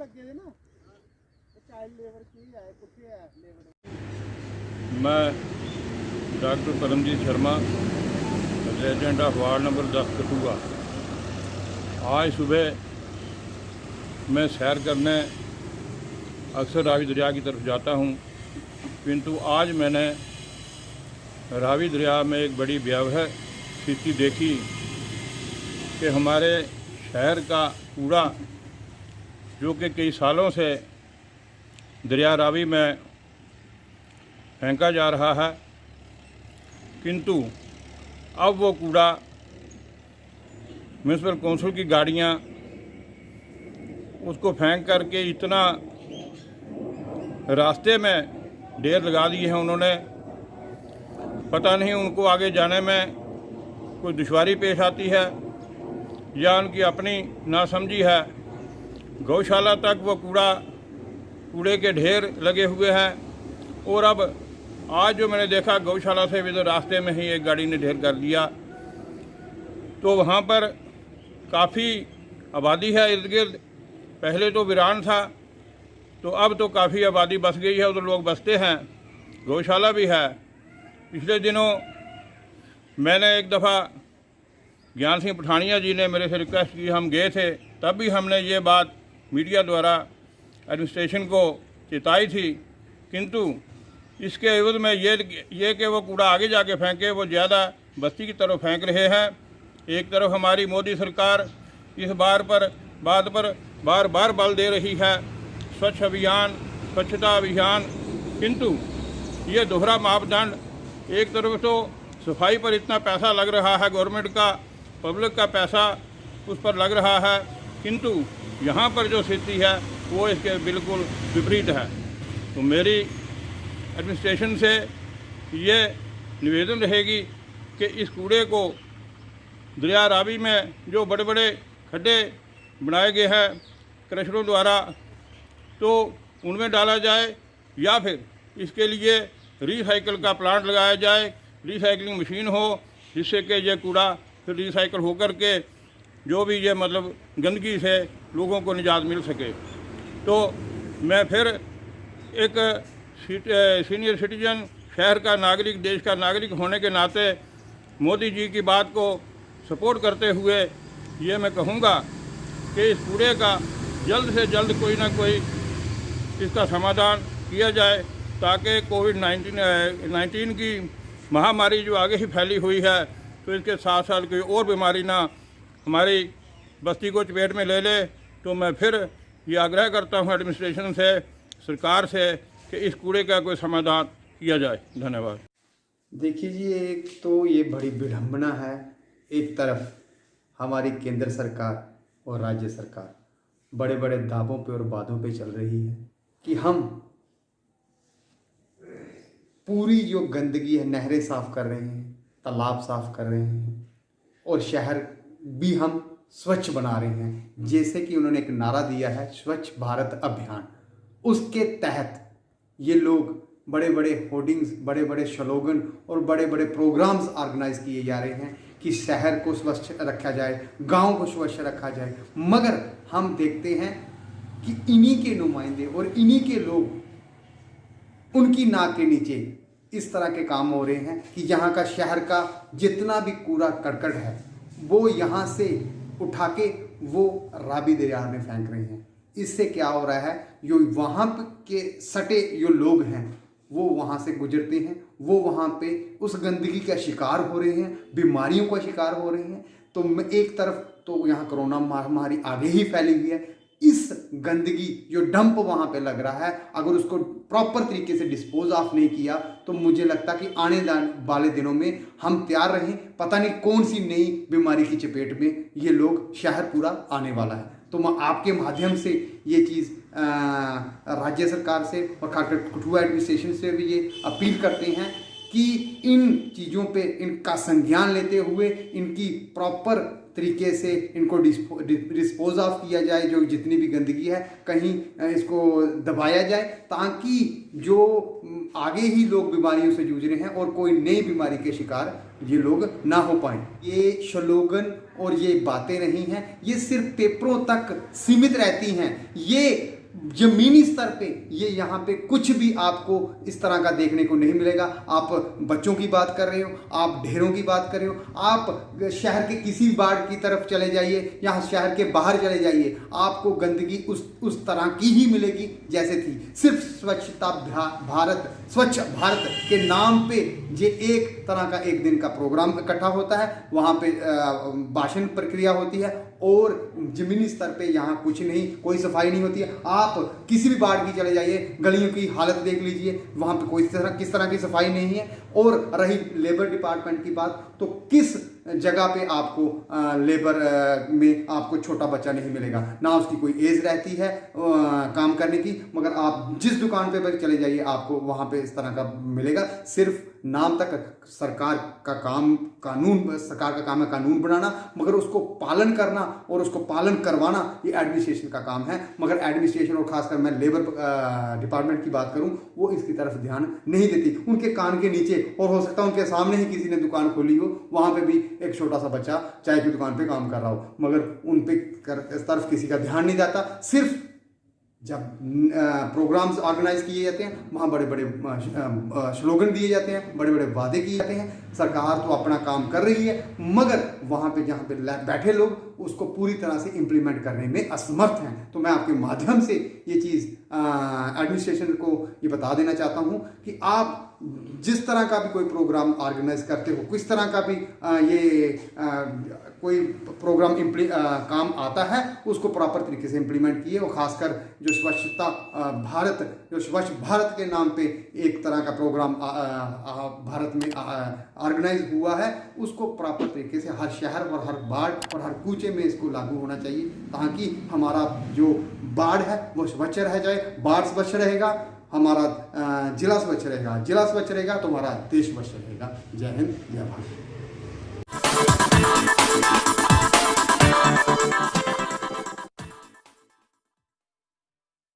मैं doctor Paramjit Sharma, resident of ward number 10 Kathua. आज सुबह मैं सैर करने अक्सर रावी दरिया की तरफ जाता हूँ, किंतु आज मैंने रावी दरिया में एक बड़ी भयावह स्थिति देखी कि हमारे शहर का कूड़ा जो कि कई सालों से दरिया रावी में फेंका जा रहा है, किंतु अब वो कूड़ा म्यूनसिपल कौंसिल की गाड़ियाँ उसको फेंक करके इतना रास्ते में ढेर लगा दिए हैं उन्होंने। पता नहीं उनको आगे जाने में कोई दुश्वारी पेश आती है या उनकी अपनी नासमझी है। गौशाला तक वो कूड़े के ढेर लगे हुए हैं और अब आज जो मैंने देखा गौशाला से इधर रास्ते में ही एक गाड़ी ने ढेर कर दिया, तो वहाँ पर काफ़ी आबादी है इर्द गिर्द। पहले तो वीरान था, तो अब तो काफ़ी आबादी बस गई है, उधर लोग बसते हैं, गौशाला भी है। पिछले दिनों मैंने एक दफ़ा ज्ञान सिंह पठानिया जी ने मेरे से रिक्वेस्ट की, हम गए थे, तब भी हमने ये बात मीडिया द्वारा एडमिनिस्ट्रेशन को चिताई थी, किंतु इसके एवज में ये कि वो कूड़ा आगे जाके फेंके, वो ज़्यादा बस्ती की तरफ फेंक रहे हैं। एक तरफ हमारी मोदी सरकार इस बात पर बार बार बल दे रही है, स्वच्छ अभियान, स्वच्छता अभियान, किंतु ये दोहरा मापदंड। एक तरफ तो सफाई पर इतना पैसा लग रहा है, गवर्नमेंट का, पब्लिक का पैसा उस पर लग रहा है, किंतु यहाँ पर जो स्थिति है वो इसके बिल्कुल विपरीत है। तो मेरी एडमिनिस्ट्रेशन से ये निवेदन रहेगी कि इस कूड़े को दरिया रावी में जो बड़े बड़े खड्डे बनाए गए हैं क्रशरों द्वारा, तो उनमें डाला जाए या फिर इसके लिए रिसाइकल का प्लांट लगाया जाए, रिसाइकलिंग मशीन हो, जिससे कि ये कूड़ा फिर रिसाइकल होकर के जो भी ये मतलब गंदगी से लोगों को निजात मिल सके। तो मैं फिर एक सीनियर सिटीजन, शहर का नागरिक, देश का नागरिक होने के नाते मोदी जी की बात को सपोर्ट करते हुए ये मैं कहूँगा कि इस कूड़े का जल्द से जल्द कोई ना कोई इसका समाधान किया जाए, ताकि कोविड-19 की महामारी जो आगे ही फैली हुई है, तो इसके साथ साथ कोई और बीमारी ना हमारी बस्ती को चपेट में ले ले। तो मैं फिर ये आग्रह करता हूँ एडमिनिस्ट्रेशन से, सरकार से, कि इस कूड़े का कोई समाधान किया जाए। धन्यवाद। देखिए जी, एक तो ये बड़ी विडंबना है, एक तरफ हमारी केंद्र सरकार और राज्य सरकार बड़े बड़े दावों पे और वादों पे चल रही है कि हम पूरी जो गंदगी है, नहरें साफ कर रहे हैं, तालाब साफ कर रहे हैं और शहर भी हम स्वच्छ बना रहे हैं। जैसे कि उन्होंने एक नारा दिया है, स्वच्छ भारत अभियान, उसके तहत ये लोग बड़े बड़े होर्डिंग्स, बड़े बड़े स्लोगन और बड़े बड़े प्रोग्राम्स ऑर्गेनाइज किए जा रहे हैं कि शहर को स्वच्छ रखा जाए, गांव को स्वच्छ रखा जाए। मगर हम देखते हैं कि इन्हीं के नुमाइंदे और इन्हीं के लोग, उनकी नाक के नीचे इस तरह के काम हो रहे हैं कि यहाँ का, शहर का जितना भी कूड़ा करकट है वो यहाँ से उठा के वो रावी दरिया में फेंक रहे हैं। इससे क्या हो रहा है, जो वहाँ के सटे जो लोग हैं वो वहाँ से गुजरते हैं, वो वहाँ पे उस गंदगी का शिकार हो रहे हैं, बीमारियों का शिकार हो रहे हैं। तो एक तरफ तो यहाँ कोरोना महामारी आगे ही फैली हुई है, इस गंदगी जो डंप वहाँ पे लग रहा है, अगर उसको प्रॉपर तरीके से डिस्पोज ऑफ नहीं किया तो मुझे लगता कि आने वाले दिनों में हम तैयार रहें, पता नहीं कौन सी नई बीमारी की चपेट में ये लोग, शहर पूरा आने वाला है। तो मैं आपके माध्यम से ये चीज़ राज्य सरकार से और खासकर कठुआ एडमिनिस्ट्रेशन से भी ये अपील करते हैं कि इन चीज़ों पे इनका संज्ञान लेते हुए इनकी प्रॉपर तरीके से इनको डिस्पोज ऑफ किया जाए, जो जितनी भी गंदगी है कहीं इसको दबाया जाए, ताकि जो आगे ही लोग बीमारियों से जूझ रहे हैं और कोई नई बीमारी के शिकार ये लोग ना हो पाए। ये स्लोगन और ये बातें नहीं हैं, ये सिर्फ पेपरों तक सीमित रहती हैं। ये जमीनी स्तर पे ये यहाँ पे कुछ भी आपको इस तरह का देखने को नहीं मिलेगा। आप बच्चों की बात कर रहे हो, आप ढेरों की बात कर रहे हो, आप शहर के किसी वार्ड की तरफ चले जाइए या शहर के बाहर चले जाइए, आपको गंदगी उस तरह की ही मिलेगी जैसे थी। सिर्फ स्वच्छ भारत के नाम पे ये एक तरह का एक दिन का प्रोग्राम इकट्ठा होता है, वहाँ पे भाषण प्रक्रिया होती है और जमीनी स्तर पे यहाँ कुछ नहीं, कोई सफाई नहीं होती है। आप किसी भी वार्ड की चले जाइए, गलियों की हालत देख लीजिए, वहाँ पे किस तरह की सफाई नहीं है। और रही लेबर डिपार्टमेंट की बात, तो किस जगह पे आपको लेबर में आपको छोटा बच्चा नहीं मिलेगा, ना उसकी कोई एज रहती है काम करने की, मगर आप जिस दुकान पे चले जाइए आपको वहाँ पे इस तरह का मिलेगा। सिर्फ नाम तक सरकार का काम है कानून बनाना, मगर उसको पालन करना और उसको पालन करवाना ये एडमिनिस्ट्रेशन का काम है। मगर एडमिनिस्ट्रेशन और खासकर मैं लेबर डिपार्टमेंट की बात करूं, वो इसकी तरफ ध्यान नहीं देती। उनके कान के नीचे, और हो सकता है उनके सामने ही किसी ने दुकान खोली हो, वहां पे भी एक छोटा सा बच्चा चाय की दुकान पे काम कर रहा हो, मगर उन पे इस तरफ किसी का ध्यान नहीं जाता। सिर्फ जब प्रोग्राम्स ऑर्गेनाइज किए जाते हैं, वहाँ बड़े बड़े स्लोगन दिए जाते हैं, बड़े बड़े वादे किए जाते हैं। सरकार तो अपना काम कर रही है, मगर वहाँ पे जहाँ पे बैठे लोग उसको पूरी तरह से इम्प्लीमेंट करने में असमर्थ हैं। तो मैं आपके माध्यम से ये चीज़ एडमिनिस्ट्रेशन को ये बता देना चाहता हूँ कि आप जिस तरह का भी कोई प्रोग्राम ऑर्गेनाइज करते हो, किस तरह का भी कोई प्रोग्राम काम आता है, उसको प्रॉपर तरीके से इम्प्लीमेंट किए। और खासकर जो स्वच्छ भारत के नाम पे एक तरह का प्रोग्राम भारत में ऑर्गेनाइज हुआ है, उसको प्रॉपर तरीके से हर शहर और हर वार्ड और हर कूचे में इसको लागू होना चाहिए, ताकि हमारा जो वार्ड है वो स्वच्छ रह जाए। वार्ड स्वच्छ रहेगा, हमारा जिला स्वच्छ रहेगा, जिला स्वच्छ रहेगा तो हमारा देश स्वच्छ रहेगा। जय हिंद, जय भारत।